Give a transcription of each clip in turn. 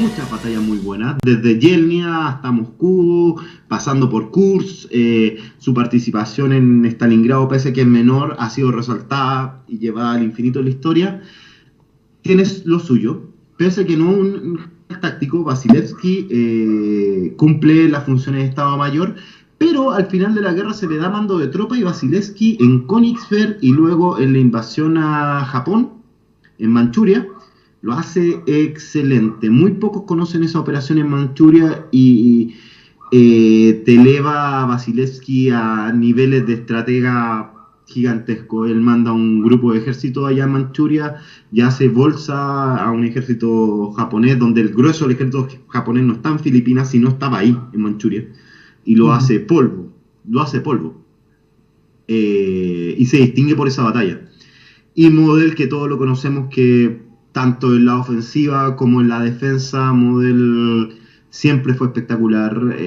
muchas batallas muy buenas, desde Yelnya hasta Moscú, pasando por Kursk. Su participación en Stalingrado, pese a que es menor, ha sido resaltada y llevada al infinito en la historia. Tiene lo suyo, pese a que no un táctico. Vasilevsky cumple las funciones de Estado Mayor, pero al final de la guerra se le da mando de tropa y Vasilevsky en Königsberg y luego en la invasión a Japón, en Manchuria, lo hace excelente. Muy pocos conocen esa operación en Manchuria y te eleva a Vasilevsky a niveles de estratega gigantesco. Él manda un grupo de ejército allá en Manchuria y hace bolsa a un ejército japonés, donde el grueso del ejército japonés no está en Filipinas, sino estaba ahí, en Manchuria, y lo hace polvo, y se distingue por esa batalla. Y Model, que todos lo conocemos, que tanto en la ofensiva como en la defensa, Model siempre fue espectacular.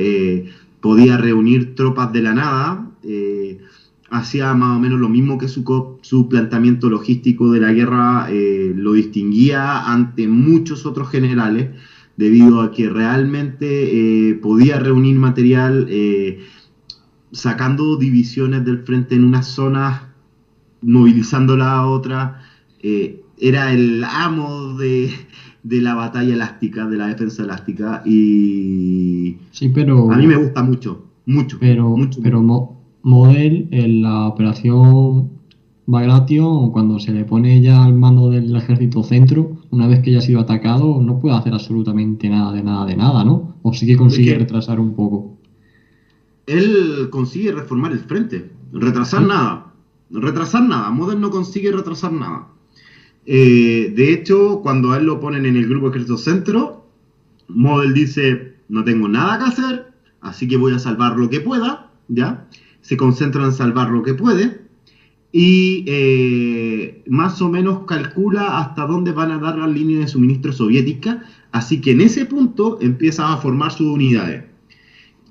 Podía reunir tropas de la nada, hacía más o menos lo mismo que su planteamiento logístico de la guerra, lo distinguía ante muchos otros generales, debido a que realmente podía reunir material, sacando divisiones del frente en unas zonas, movilizándola a otra. Era el amo de la batalla elástica, de la defensa elástica, y Sí, pero, a mí me gusta mucho, mucho, pero, mucho. pero Model en la operación Bagration, cuando se le pone ya al mando del ejército centro, una vez que ya ha sido atacado, no puede hacer absolutamente nada de nada de nada, ¿no? O sí que Es consigue que retrasar un poco. él consigue reformar el frente, ¿Sí? retrasar nada, Model no consigue retrasar nada. De hecho, cuando a él lo ponen en el grupo Ejército Centro, Model dice, no tengo nada que hacer, así que voy a salvar lo que pueda, ¿ya? Se concentra en salvar lo que puede, y más o menos calcula hasta dónde van a dar las líneas de suministro soviéticas, así que en ese punto empieza a formar sus unidades.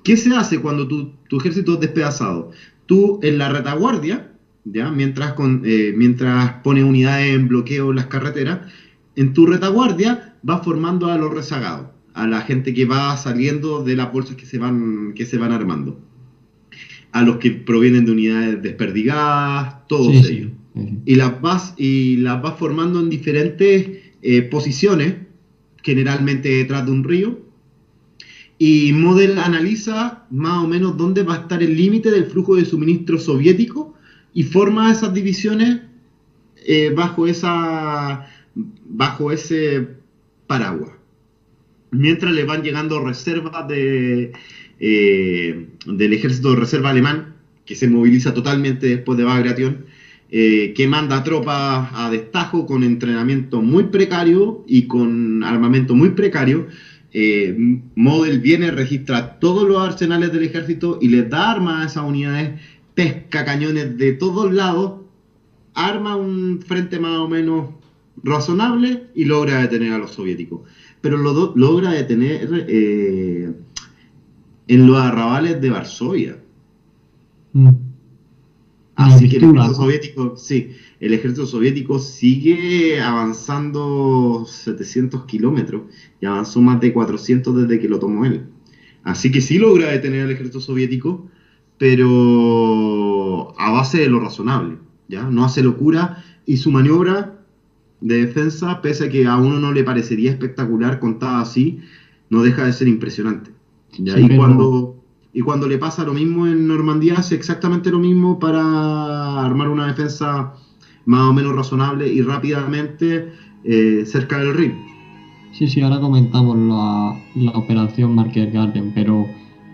¿Qué se hace cuando tu ejército es despedazado? Tú en la retaguardia, ¿ya? Mientras pones unidades en bloqueo en las carreteras, en tu retaguardia vas formando a los rezagados, a la gente que va saliendo de las bolsas que se van armando, a los que provienen de unidades desperdigadas, Sí, todos ellos. sí, sí, sí. Y las vas formando en diferentes posiciones, generalmente detrás de un río, y Model analiza más o menos dónde va a estar el límite del flujo de suministro soviético y forma esas divisiones, eh, bajo, esa, bajo ese paraguas. Mientras le van llegando reservas del ejército de reserva alemán, que se moviliza totalmente después de Bagration, que manda tropas a destajo con entrenamiento muy precario y con armamento muy precario. Model viene, registra todos los arsenales del ejército y les da armas a esas unidades, pesca cañones de todos lados, arma un frente más o menos razonable y logra detener a los soviéticos. Pero logra detener en los arrabales de Varsovia. Mm. Una Así que el pistola, ejército ¿no? soviético, sí, el ejército soviético sigue avanzando 700 kilómetros y avanzó más de 400 desde que lo tomó él. Así que sí logra detener al ejército soviético, pero a base de lo razonable, ¿ya? No hace locura, y su maniobra de defensa, pese a que a uno no le parecería espectacular contada así, no deja de ser impresionante, ¿ya? Sí, Y pero cuando le pasa lo mismo en Normandía, hace exactamente lo mismo para armar una defensa más o menos razonable y rápidamente, cerca del Rin. sí, sí, ahora comentamos la operación Market Garden, pero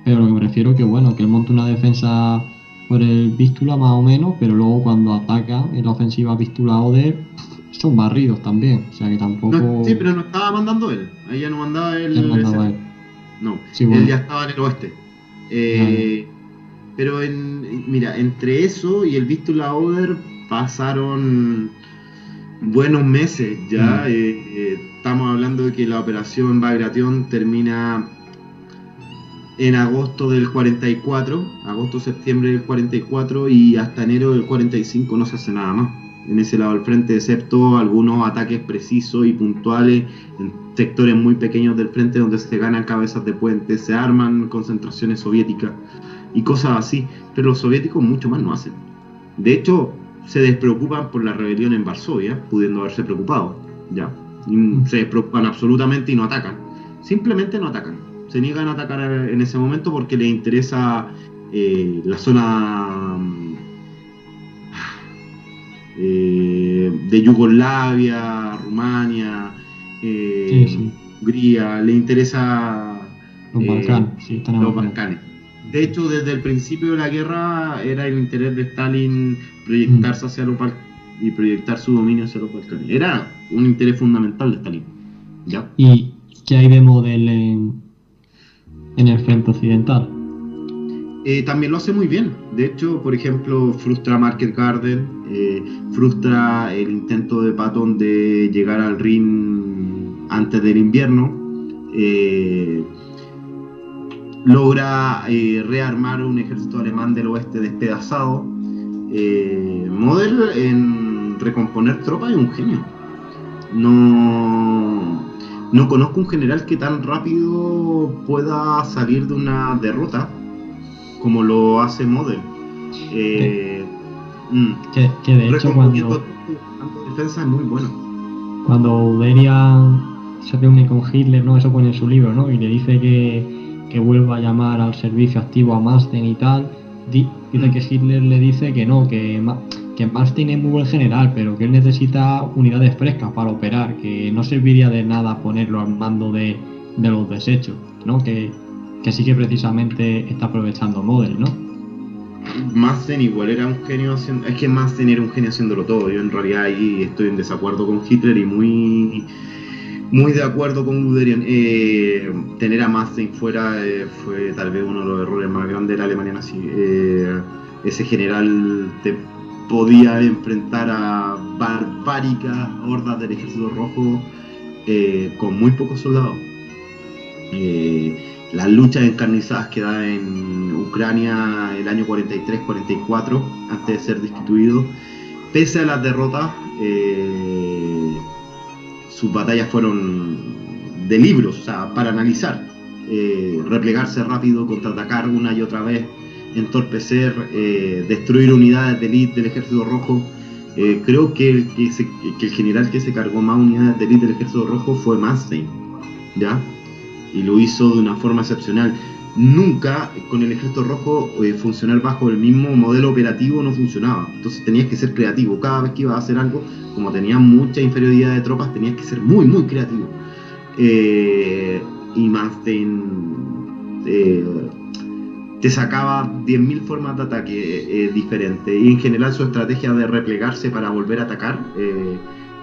lo que me refiero que bueno, que él monta una defensa por el Vístula más o menos, pero luego cuando ataca en la ofensiva Vístula-Oder son barridos también, o sea que No, sí, tampoco pero no estaba mandando él. Ahí ya no mandaba ya él mandaba ese. a él. No, Sí, él ya bueno, estaba en el oeste. ya, ya. Eh, pero mira, entre eso y el Vístula Oder pasaron buenos meses ya. Mm. Estamos hablando de que la operación Bagration termina en agosto del 44, agosto-septiembre del 44, y hasta enero del 45 no se hace nada más. en ese lado del frente, excepto algunos ataques precisos y puntuales en sectores muy pequeños del frente donde se ganan cabezas de puente, se arman concentraciones soviéticas y cosas así, pero los soviéticos mucho más no hacen. De hecho, se despreocupan por la rebelión en Varsovia, pudiendo haberse preocupado, ¿ya? Y se despreocupan absolutamente y no atacan. Simplemente no atacan. Se niegan a atacar en ese momento porque les interesa la zona de Yugoslavia, Rumania, Hungría, les interesa los Balcanes, sí, están los Balcanes. De hecho, desde el principio de la guerra era el interés de Stalin proyectarse hacia los Balcanes y proyectar su dominio hacia los Balcanes. Era un interés fundamental de Stalin. ¿Ya? ¿Y qué hay de Model en el frente occidental? También lo hace muy bien. De hecho, por ejemplo, frustra Market Garden, frustra el intento de Patton de llegar al Rin antes del invierno, logra rearmar un ejército alemán del oeste despedazado. Model en recomponer tropas es un genio. No conozco un general que tan rápido pueda salir de una derrota como lo hace Model. Que de hecho cuando defensa es muy bueno. Cuando Guderian se reúne con Hitler, ¿no? Eso pone en su libro, ¿no? Y le dice que vuelva a llamar al servicio activo a Manstein y tal. Dice que Hitler le dice que no, que Manstein es muy buen general, pero que él necesita unidades frescas para operar, que no serviría de nada ponerlo al mando de los desechos, ¿no? Que sí que precisamente está aprovechando Model, ¿no? Manstein igual era un genio haciendo... Es que Manstein era un genio haciéndolo todo. Yo en realidad ahí estoy en desacuerdo con Hitler y muy de acuerdo con Guderian. Tener a Manstein fuera fue tal vez uno de los errores más grandes de la Alemania nazi. Ese general te podía enfrentar a barbáricas hordas del ejército rojo con muy pocos soldados. Las luchas encarnizadas que da en Ucrania el año 43-44, antes de ser destituido, pese a las derrotas, sus batallas fueron de libros, o sea, para analizar. Replegarse rápido, contraatacar una y otra vez, entorpecer, destruir unidades de élite del ejército rojo. Creo que el general que se cargó más unidades de élite del ejército rojo fue Manstein, ¿ya? Y lo hizo de una forma excepcional. Nunca con el ejército rojo funcionar bajo el mismo modelo operativo no funcionaba. Entonces tenías que ser creativo. Cada vez que ibas a hacer algo, como tenías mucha inferioridad de tropas, tenías que ser muy, muy creativo. Y Manstein te sacaba 10.000 formas de ataque diferentes. Y en general su estrategia de replegarse para volver a atacar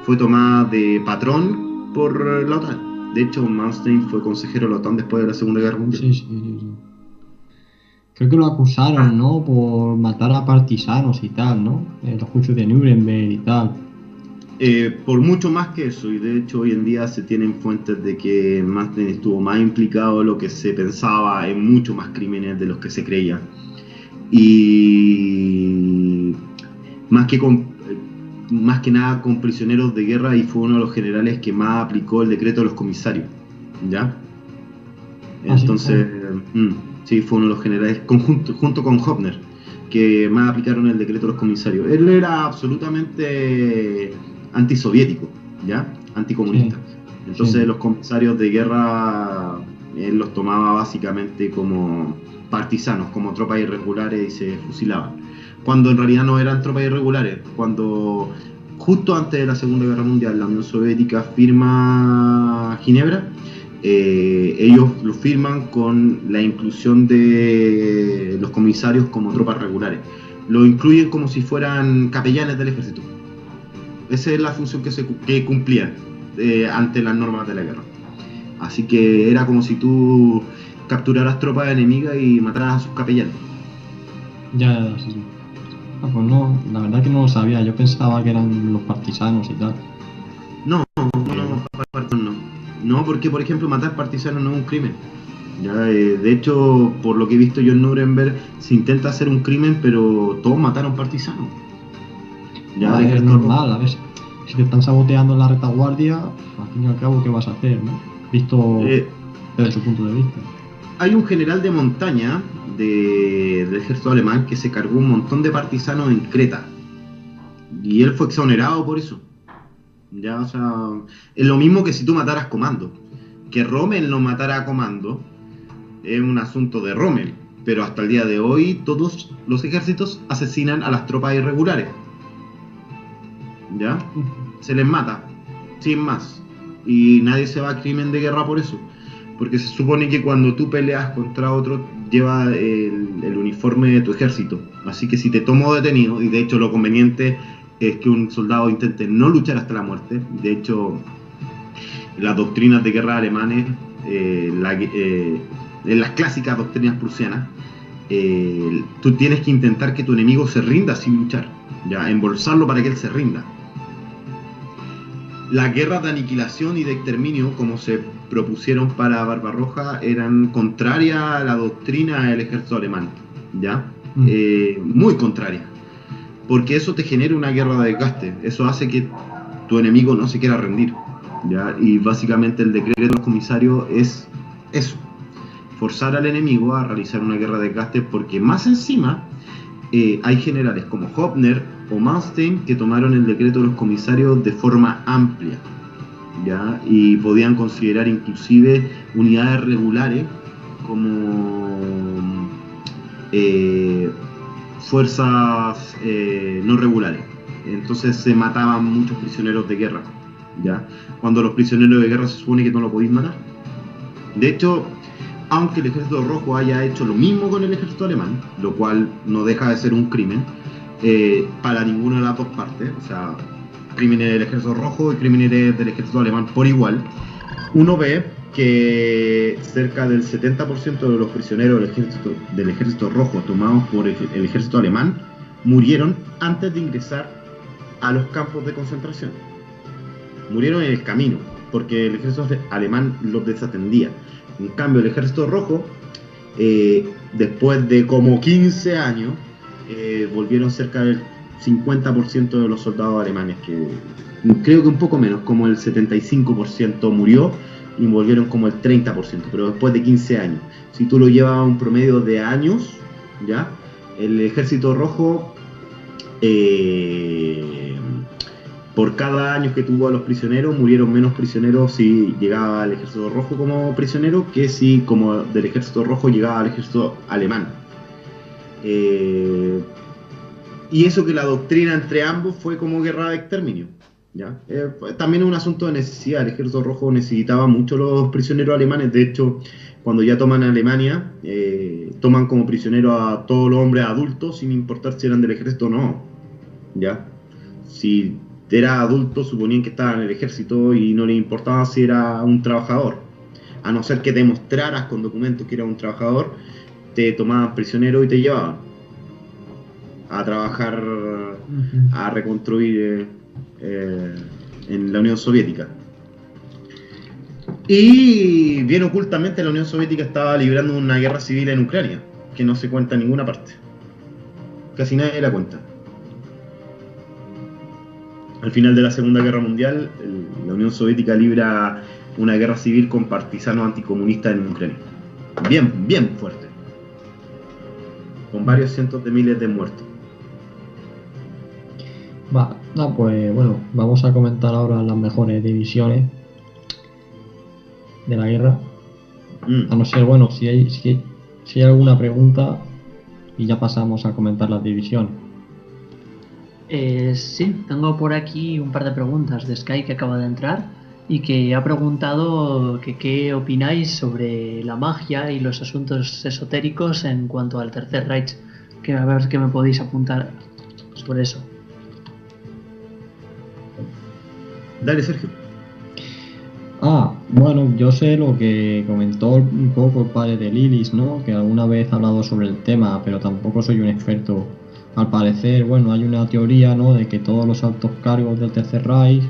fue tomada de patrón por la OTAN. De hecho, Manstein fue consejero de la OTAN después de la Segunda Guerra Mundial. Sí. Creo que lo acusaron, ¿no? Por matar a partisanos y tal, ¿no? Los juicios de Nuremberg y tal. Por mucho más que eso, y de hecho hoy en día se tienen fuentes de que Manstein estuvo más implicado de lo que se pensaba en muchos más crímenes de los que se creía. Y más que nada con prisioneros de guerra, y fue uno de los generales que más aplicó el decreto de los comisarios, ¿ya? Entonces, sí, fue uno de los generales, junto con Hoppner, que más aplicaron el decreto de los comisarios. Él era absolutamente antisoviético, ¿ya? Anticomunista. Sí. Entonces los comisarios de guerra, él los tomaba básicamente como partisanos, como tropas irregulares, y se fusilaban. Cuando en realidad no eran tropas irregulares. Cuando justo antes de la Segunda Guerra Mundial la Unión Soviética firma Ginebra, ellos lo firman con la inclusión de los comisarios como tropas regulares. Lo incluyen como si fueran capellanes del ejército. Esa es la función que cumplían ante las normas de la guerra. Así que era como si tú capturaras tropas enemigas y mataras a sus capellanes. Ya, sí. Pues no, la verdad que no lo sabía. Yo pensaba que eran los partisanos y tal. No, porque por ejemplo matar partisanos no es un crimen. Ya, de hecho, por lo que he visto yo en Nuremberg, se intenta hacer un crimen, pero todos mataron partisanos. Ya A el ver, es ejército rojo. normal, a ver, si te están saboteando en la retaguardia, al fin y al cabo, ¿qué vas a hacer, no? Visto Eh, desde su punto de vista. Hay un general de montaña del ejército alemán que se cargó un montón de partisanos en Creta. Y él fue exonerado por eso. Ya, o sea, es lo mismo que si tú mataras Comando. Que Rommel no matara a Comando es un asunto de Rommel. Pero hasta el día de hoy todos los ejércitos asesinan a las tropas irregulares. ¿Ya? Se les mata, sin más. Y nadie se va a crimen de guerra por eso. Porque se supone que cuando tú peleas contra otro, lleva el uniforme de tu ejército. Así que si te tomo detenido, y de hecho lo conveniente es que un soldado intente no luchar hasta la muerte. De hecho, las doctrinas de guerra alemanes, en las clásicas doctrinas prusianas, tú tienes que intentar que tu enemigo se rinda sin luchar. Ya, embolsarlo para que él se rinda. Las guerras de aniquilación y de exterminio, como se propusieron para Barbarroja, eran contrarias a la doctrina del ejército alemán, ¿ya? Muy contrarias, porque eso te genera una guerra de desgaste, eso hace que tu enemigo no se quiera rendir, ¿ya? Y básicamente el decreto de los comisarios es eso, forzar al enemigo a realizar una guerra de desgaste, porque más encima hay generales como Hopner o Manstein que tomaron el decreto de los comisarios de forma amplia, ¿ya? Y podían considerar inclusive unidades regulares como fuerzas no regulares. Entonces se mataban muchos prisioneros de guerra, ¿ya? Cuando los prisioneros de guerra se supone que no lo podéis matar. De hecho, aunque el ejército rojo haya hecho lo mismo con el ejército alemán, lo cual no deja de ser un crimen, para ninguna de las dos partes, o sea, crímenes del ejército rojo y crímenes del ejército alemán por igual, uno ve que cerca del 70% de los prisioneros del ejército rojo tomados por el ejército alemán murieron antes de ingresar a los campos de concentración. Murieron en el camino, porque el ejército alemán los desatendía. En cambio, el ejército rojo, después de como 15 años, volvieron cerca del 50% de los soldados alemanes, que creo que un poco menos, como el 75% murió, y volvieron como el 30%, pero después de 15 años. Si tú lo llevas a un promedio de años, ¿ya? El ejército rojo, por cada año que tuvo a los prisioneros, murieron menos prisioneros si llegaba al ejército rojo como prisionero que si como del ejército rojo llegaba al ejército alemán. Y eso que la doctrina entre ambos fue como guerra de exterminio, ¿ya? También es un asunto de necesidad. El ejército rojo necesitaba mucho los prisioneros alemanes. De hecho, cuando ya toman Alemania, toman como prisioneros a todos los hombres adultos, sin importar si eran del ejército o no, ¿ya? Si era adulto, suponían que estaba en el ejército y no les importaba si era un trabajador. A no ser que demostraras con documentos que era un trabajador, te tomaban prisionero y te llevaban a trabajar, a reconstruir en la Unión Soviética. Y bien ocultamente la Unión Soviética estaba librando una guerra civil en Ucrania, que no se cuenta en ninguna parte. Casi nadie la cuenta. Al final de la Segunda Guerra Mundial, la Unión Soviética libra una guerra civil con partisanos anticomunistas en Ucrania. Bien, bien fuerte. Con varios cientos de miles de muertos. Pues bueno, vamos a comentar ahora las mejores divisiones de la guerra. A no ser, bueno, si hay alguna pregunta y ya pasamos a comentar las divisiones. Sí, tengo por aquí un par de preguntas de Sky que acaba de entrar y que ha preguntado que qué opináis sobre la magia y los asuntos esotéricos en cuanto al Tercer Reich, que a ver qué me podéis apuntar sobre eso. Dale, Sergio. Bueno, yo sé lo que comentó un poco el padre de Lilis, ¿no? Que alguna vez ha hablado sobre el tema, pero tampoco soy un experto. Al parecer, bueno, hay una teoría, ¿no? De que todos los altos cargos del Tercer Reich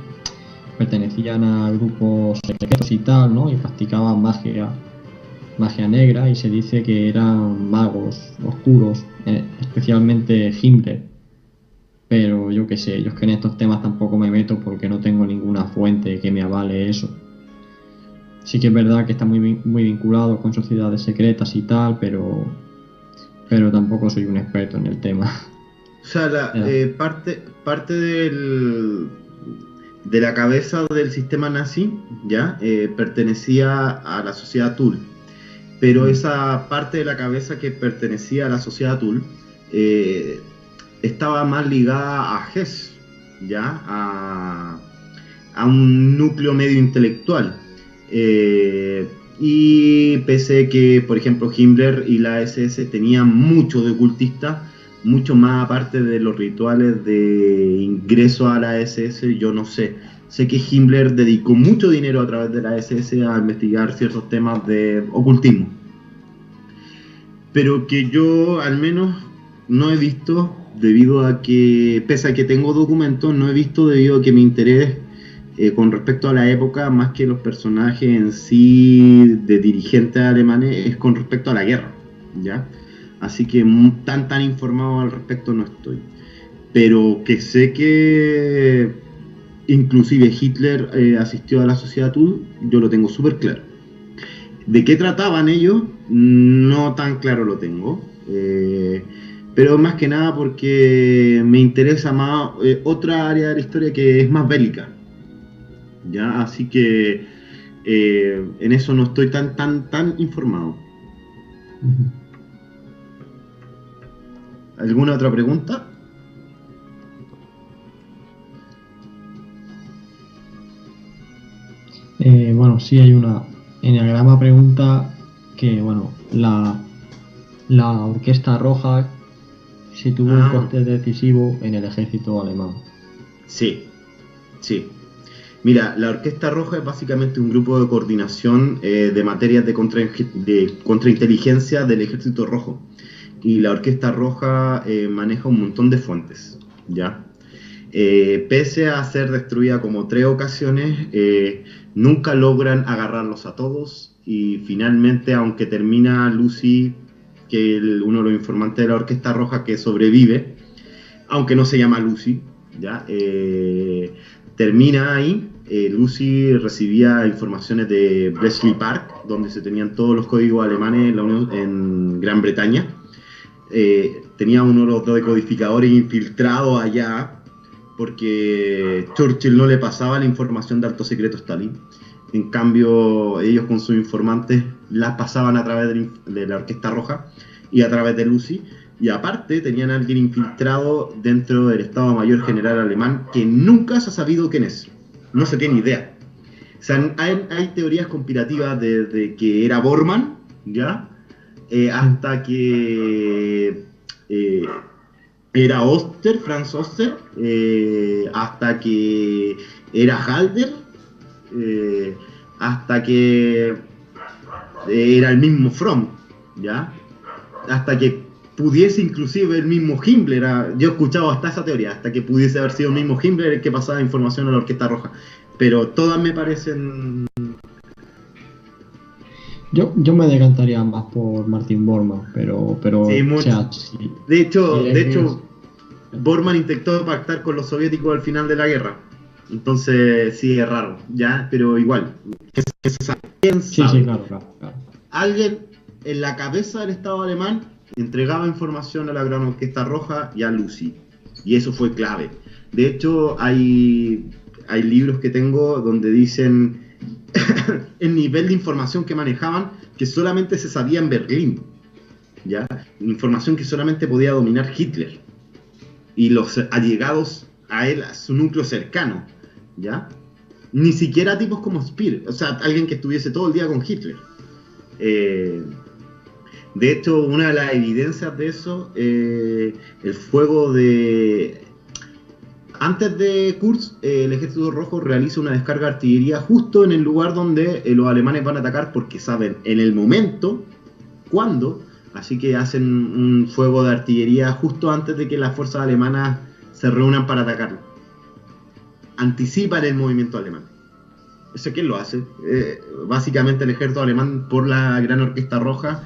pertenecían a grupos secretos y tal, ¿no? Y practicaban magia negra, y se dice que eran magos oscuros, especialmente Himmler. pero yo qué sé, yo es que en estos temas tampoco me meto porque no tengo ninguna fuente que me avale eso. Sí que es verdad que está muy vinculado con sociedades secretas y tal, pero tampoco soy un experto en el tema. O sea, parte de la cabeza del sistema nazi, ¿ya? Pertenecía a la sociedad Thule. Pero esa parte de la cabeza que pertenecía a la sociedad Thule estaba más ligada a Hess, ¿ya? A un núcleo medio intelectual. Y pese que, por ejemplo, Himmler y la SS tenían mucho de ocultista, mucho más aparte de los rituales de ingreso a la SS, yo no sé. Sé que Himmler dedicó mucho dinero a través de la SS a investigar ciertos temas de ocultismo. Pero que yo al menos no he visto, debido a que, pese a que tengo documentos, no he visto debido a que mi interés con respecto a la época, más que los personajes en sí de dirigentes alemanes, es con respecto a la guerra, ¿ya? Así que tan informado al respecto no estoy. Pero que sé que inclusive Hitler asistió a la sociedad Thule, yo lo tengo súper claro. ¿De qué trataban ellos? No tan claro lo tengo. Pero más que nada porque me interesa más otra área de la historia que es más bélica, ¿ya? Así que en eso no estoy tan informado. ¿Alguna otra pregunta? Bueno, sí hay una enneagrama pregunta que, bueno, la Orquesta Roja si tuvo un coste decisivo en el ejército alemán. Sí. Mira, la Orquesta Roja es básicamente un grupo de coordinación de materias de contrainteligencia del Ejército Rojo. Y la Orquesta Roja maneja un montón de fuentes, ¿ya? Pese a ser destruida como 3 ocasiones, nunca logran agarrarlos a todos. Y finalmente, aunque termina Lucy, que es uno de los informantes de la Orquesta Roja que sobrevive, aunque no se llama Lucy, ¿ya? Termina ahí. Lucy recibía informaciones de Bletchley Park, donde se tenían todos los códigos alemanes en Gran Bretaña. Tenía uno de los decodificadores infiltrados allá, porque Churchill no le pasaba la información de alto secreto a Stalin. En cambio, ellos con sus informantes las pasaban a través de la Orquesta Roja y a través de Lucy. Y aparte tenían a alguien infiltrado dentro del Estado Mayor General alemán que nunca se ha sabido quién es. No se tiene idea. O sea, hay teorías conspirativas de que era Bormann, ¿ya? Hasta que era Oster, Franz Oster, hasta que era Halder, hasta que era el mismo Fromm, ¿ya? Hasta que pudiese inclusive el mismo Himmler, yo he escuchado hasta esa teoría, hasta que pudiese haber sido el mismo Himmler el que pasaba información a la Orquesta Roja, pero todas me parecen... Yo me decantaría más por Martin Bormann, pero sí, o sea, sí. De hecho, Bormann intentó pactar con los soviéticos al final de la guerra, entonces sí es raro, ¿ya? Pero igual, ¿quién sabe? Sí, claro. Alguien en la cabeza del Estado alemán entregaba información a la Gran Orquesta Roja y a Lucy, y eso fue clave. De hecho, hay libros que tengo donde dicen el nivel de información que manejaban, que solamente se sabía en Berlín, ¿ya? Información que solamente podía dominar Hitler y los allegados a él, a su núcleo cercano, ¿ya? Ni siquiera tipos como Speer, o sea, alguien que estuviese todo el día con Hitler. De hecho, una de las evidencias de eso, el fuego de... Antes de Kursk, el Ejército Rojo realiza una descarga de artillería justo en el lugar donde los alemanes van a atacar, porque saben en el momento, cuándo, así que hacen un fuego de artillería justo antes de que las fuerzas alemanas se reúnan para atacarlo. Anticipan el movimiento alemán. ¿Eso quién lo hace? Básicamente el ejército alemán, por la Gran Orquesta Roja,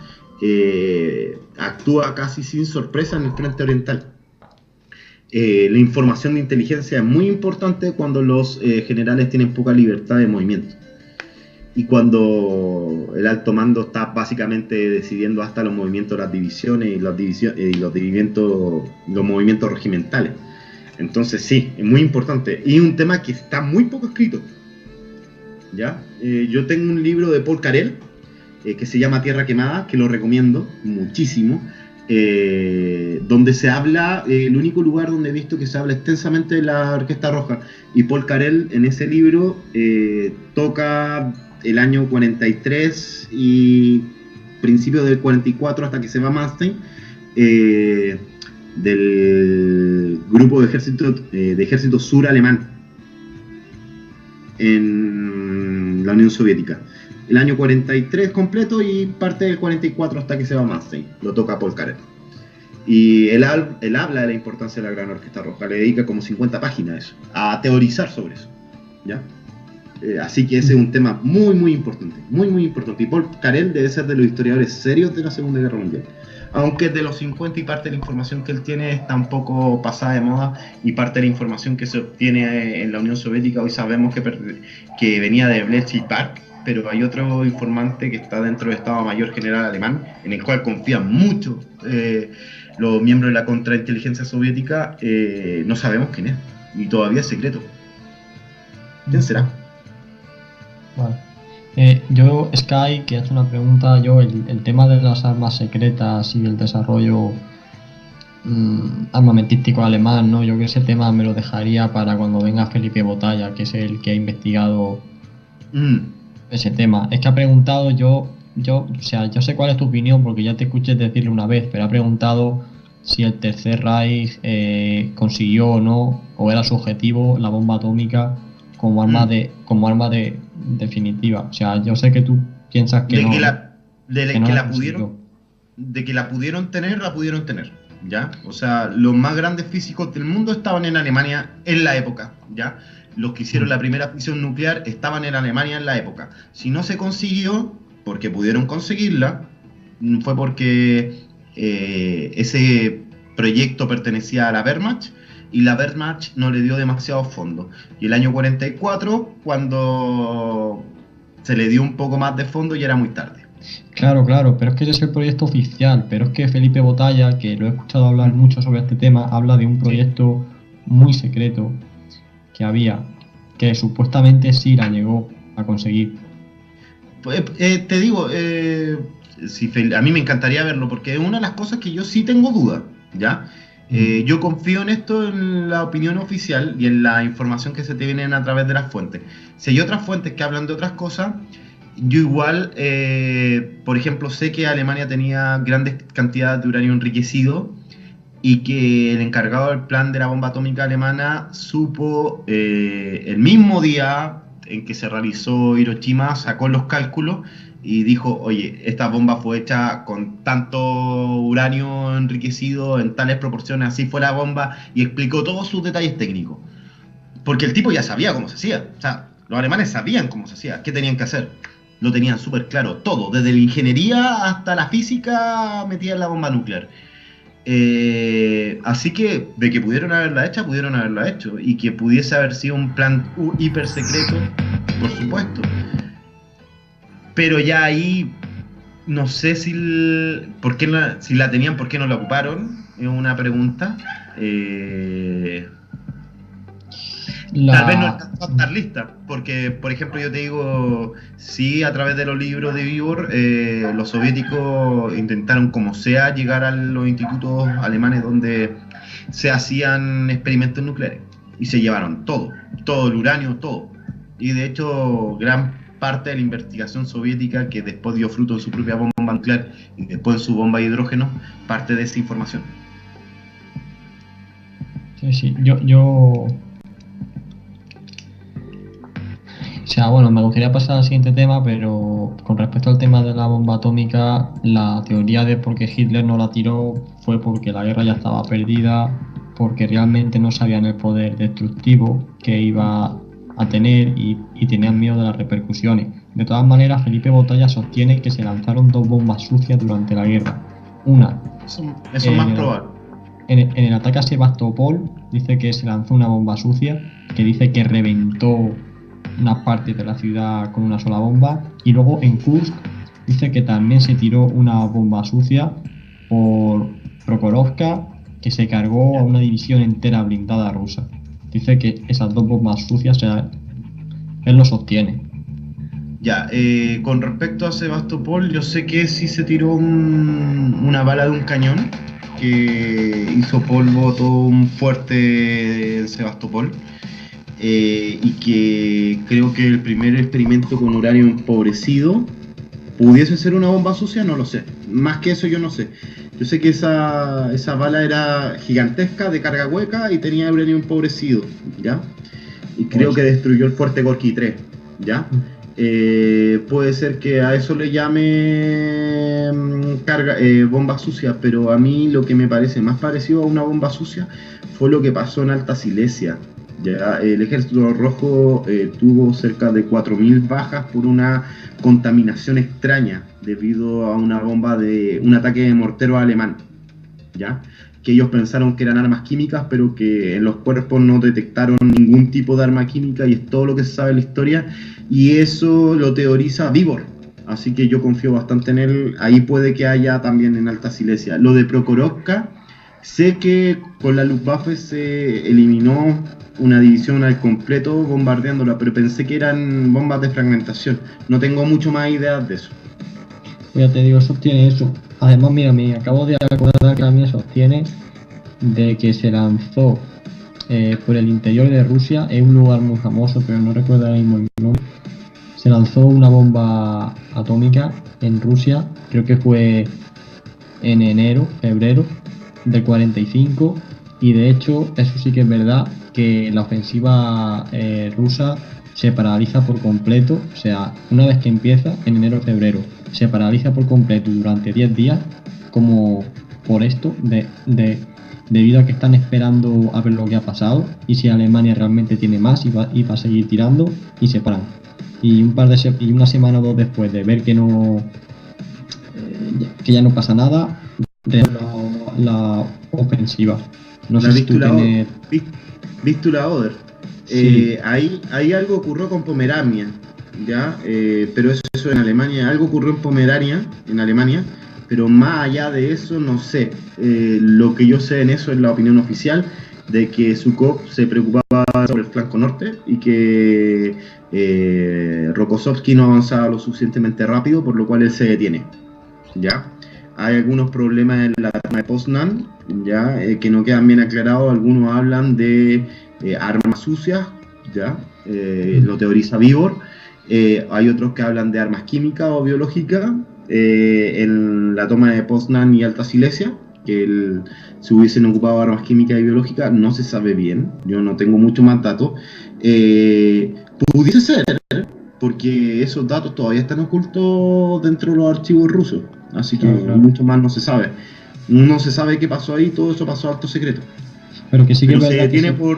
actúa casi sin sorpresa en el frente oriental. la información de inteligencia es muy importante cuando los generales tienen poca libertad de movimiento. Y cuando el alto mando está básicamente decidiendo hasta los movimientos de las divisiones y los movimientos regimentales. Entonces sí, es muy importante. Y un tema que está muy poco escrito. ¿Ya? Yo tengo un libro de Paul Carell que se llama Tierra Quemada, que lo recomiendo muchísimo, donde se habla, el único lugar donde he visto que se habla extensamente de la Orquesta Roja. Y Paul Carell en ese libro toca el año 43 y principios del 44 hasta que se va Manstein, del grupo de ejército sur alemán en la Unión Soviética. El año 43 completo y parte del 44 hasta que se va Manstein. Lo toca Paul Carell. Y él habla de la importancia de la Gran Orquesta Roja. Le dedica como 50 páginas a eso, a teorizar sobre eso, ¿ya? Así que ese es un tema muy, muy importante. Muy, muy importante. Y Paul Carell debe ser de los historiadores serios de la Segunda Guerra Mundial. Aunque de los 50 y parte de la información que él tiene está un poco pasada de moda, y parte de la información que se obtiene en la Unión Soviética hoy sabemos que venía de Bletchley Park, pero hay otro informante que está dentro del Estado Mayor General alemán, en el cual confían mucho los miembros de la contrainteligencia soviética. No sabemos quién es, y todavía es secreto. ¿Quién será? Vale. Yo, Sky, que hace una pregunta, el tema de las armas secretas y el desarrollo armamentístico alemán, ¿no? Yo que ese tema me lo dejaría para cuando venga Felipe Botalla, que es el que ha investigado ese tema. Es que ha preguntado, yo sé cuál es tu opinión porque ya te escuché decirle una vez, pero ha preguntado si el Tercer Reich consiguió o no, o era su objetivo, la bomba atómica como arma definitiva. O sea, yo sé que tú piensas que de que la pudieron tener, ¿ya? O sea, los más grandes físicos del mundo estaban en Alemania en la época, ¿ya? Los que hicieron la primera fisión nuclear estaban en Alemania en la época. Si no se consiguió, porque pudieron conseguirla, fue porque ese proyecto pertenecía a la Wehrmacht, y la Wehrmacht no le dio demasiados fondos. Y el año 44, cuando se le dio un poco más de fondo, ya era muy tarde. Claro, pero es que ese es el proyecto oficial. Pero es que Felipe Botalla, que lo he escuchado hablar mucho sobre este tema, habla de un proyecto muy secreto que había, que supuestamente sí la llegó a conseguir. Pues, te digo, a mí me encantaría verlo, porque es una de las cosas que yo sí tengo duda, ¿ya? Yo confío en esto, en la opinión oficial y en la información que se te vienen a través de las fuentes. Si hay otras fuentes que hablan de otras cosas, yo igual, por ejemplo, sé que Alemania tenía grandes cantidades de uranio enriquecido, y que el encargado del plan de la bomba atómica alemana supo el mismo día en que se realizó Hiroshima, sacó los cálculos y dijo, oye, esta bomba fue hecha con tanto uranio enriquecido en tales proporciones, así fue la bomba, y explicó todos sus detalles técnicos. Porque el tipo ya sabía cómo se hacía. O sea, los alemanes sabían cómo se hacía, qué tenían que hacer. Lo tenían súper claro, todo, desde la ingeniería hasta la física metida en la bomba nuclear. Así que, de que pudieron haberla hecho, y que pudiese haber sido un plan hiper secreto, por supuesto. Pero ya ahí no sé si la tenían, ¿por qué no la ocuparon? Es una pregunta. Tal vez no alcanzó a estar lista, porque, por ejemplo, yo te digo, sí, a través de los libros de Vibor, los soviéticos intentaron como sea llegar a los institutos alemanes donde se hacían experimentos nucleares, y se llevaron todo el uranio, todo. Y de hecho, gran parte de la investigación soviética, que después dio fruto en su propia bomba nuclear y después en su bomba de hidrógeno, parte de esa información. Sí, yo... O sea, bueno, me gustaría pasar al siguiente tema, pero con respecto al tema de la bomba atómica, la teoría de por qué Hitler no la tiró fue porque la guerra ya estaba perdida, porque realmente no sabían el poder destructivo que iba a tener y tenían miedo de las repercusiones. De todas maneras, Felipe Botalla sostiene que se lanzaron 2 bombas sucias durante la guerra. Una... Eso es más probable. en el ataque a Sebastopol dice que se lanzó una bomba sucia, que dice que reventó una parte de la ciudad con una sola bomba, y luego en Kursk dice que también se tiró una bomba sucia por Prokhorovka, que se cargó a una división entera blindada rusa. Dice que esas dos bombas sucias, o sea, él lo sostiene. Ya, con respecto a Sebastopol, yo sé que sí se tiró una bala de un cañón que hizo polvo todo un fuerte en Sebastopol, y que creo que el primer experimento con uranio empobrecido pudiese ser una bomba sucia, no lo sé. Más que eso yo no sé. Yo sé que esa bala era gigantesca, de carga hueca y tenía uranio empobrecido, ¿ya? Y creo que destruyó el fuerte Gorky 3, ¿ya? Puede ser que a eso le llame bomba sucia, pero a mí lo que me parece más parecido a una bomba sucia fue lo que pasó en Alta Silesia. Ya, el Ejército Rojo tuvo cerca de 4.000 bajas por una contaminación extraña debido a una bomba de un ataque de mortero alemán, ¿ya? Que ellos pensaron que eran armas químicas, pero que en los cuerpos no detectaron ningún tipo de arma química, y es todo lo que se sabe en la historia, y eso lo teoriza Vibor, así que yo confío bastante en él. Ahí puede que haya también en Alta Silesia. Lo de Prokhorovka, sé que con la Luftwaffe se eliminó una división al completo bombardeándola, pero pensé que eran bombas de fragmentación. No tengo mucho más ideas de eso. Ya te digo, sostiene eso. Además, mira, me acabo de acordar que también sostiene de que se lanzó por el interior de Rusia, es un lugar muy famoso, pero no recuerdo ahora mismo el nombre. Se lanzó una bomba atómica en Rusia, creo que fue en febrero del 45, y de hecho, eso sí que es verdad, que la ofensiva rusa se paraliza por completo, o sea, una vez que empieza, en enero-febrero, se paraliza por completo durante 10 días, como por esto, debido a que están esperando a ver lo que ha pasado y si Alemania realmente tiene más y va a seguir tirando, y se paran. Y una semana o dos después de ver que ya no pasa nada, la ofensiva. No sé si tú tienes... Vístula Oder. Sí. Ahí algo ocurrió con Pomerania, ¿ya? Pero eso en Alemania. Algo ocurrió en Pomerania, en Alemania, pero más allá de eso no sé. Lo que yo sé en eso es la opinión oficial de que Zhukov se preocupaba sobre el flanco norte y que Rokossovski no avanzaba lo suficientemente rápido, por lo cual él se detiene, ¿ya? Hay algunos problemas en la toma de Poznan, ¿ya? Que no quedan bien aclarados. Algunos hablan de armas sucias, ¿ya? Lo teoriza Vibor. Hay otros que hablan de armas químicas o biológicas en la toma de Poznan y Alta Silesia, que se hubiesen ocupado armas químicas y biológicas. No se sabe bien, yo no tengo mucho más datos. Pudiese ser, porque esos datos todavía están ocultos dentro de los archivos rusos, así que mucho más no se sabe. No se sabe qué pasó ahí, todo eso pasó a alto secreto. Pero que sí que se detiene por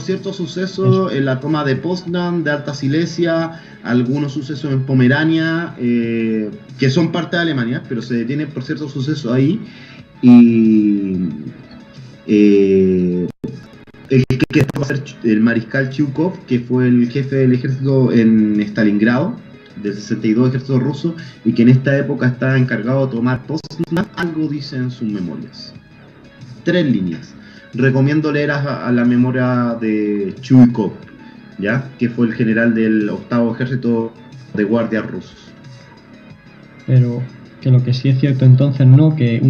ciertos sucesos en la toma de Poznan, de Alta Silesia, algunos sucesos en Pomerania, que son parte de Alemania, pero se detiene por ciertos sucesos ahí. Y el mariscal Chukov, que fue el jefe del ejército en Stalingrado, del 62 ejército ruso, y que en esta época estaba encargado de tomar Poznan, algo dice en sus memorias. 3 líneas. Recomiendo leer a la memoria de Chukov, ¿ya? Que fue el general del 8º ejército de guardias rusos. Pero que lo que sí es cierto entonces, ¿no? Que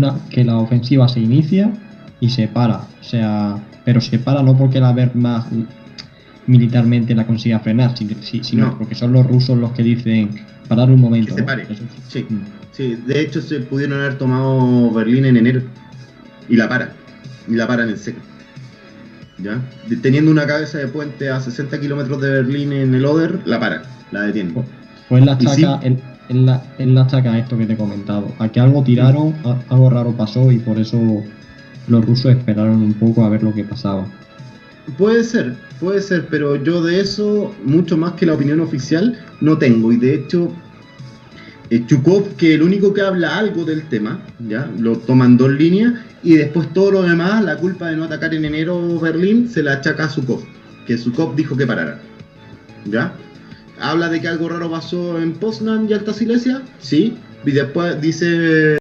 la ofensiva se inicia y se para, o sea, pero se para no porque la Wehrmacht militarmente la consiga frenar, sino porque son los rusos los que dicen parar un momento. Que se pare. Sí. Sí, de hecho se pudieron haber tomado Berlín en enero y la paran en seco, ¿ya? Teniendo una cabeza de puente a 60 kilómetros de Berlín en el Oder, la detienen. Pues la chaca esto que te he comentado, a que algo tiraron, algo raro pasó, y por eso los rusos esperaron un poco a ver lo que pasaba. Puede ser, pero yo de eso, mucho más que la opinión oficial, no tengo. Y de hecho, Chukov, que el único que habla algo del tema, ¿ya? Lo toman 2 líneas, y después todo lo demás, la culpa de no atacar en enero Berlín, se la achaca a Zhukov, que Zhukov dijo que parara, ¿ya? Habla de que algo raro pasó en Poznan y Alta Silesia, sí, y después dice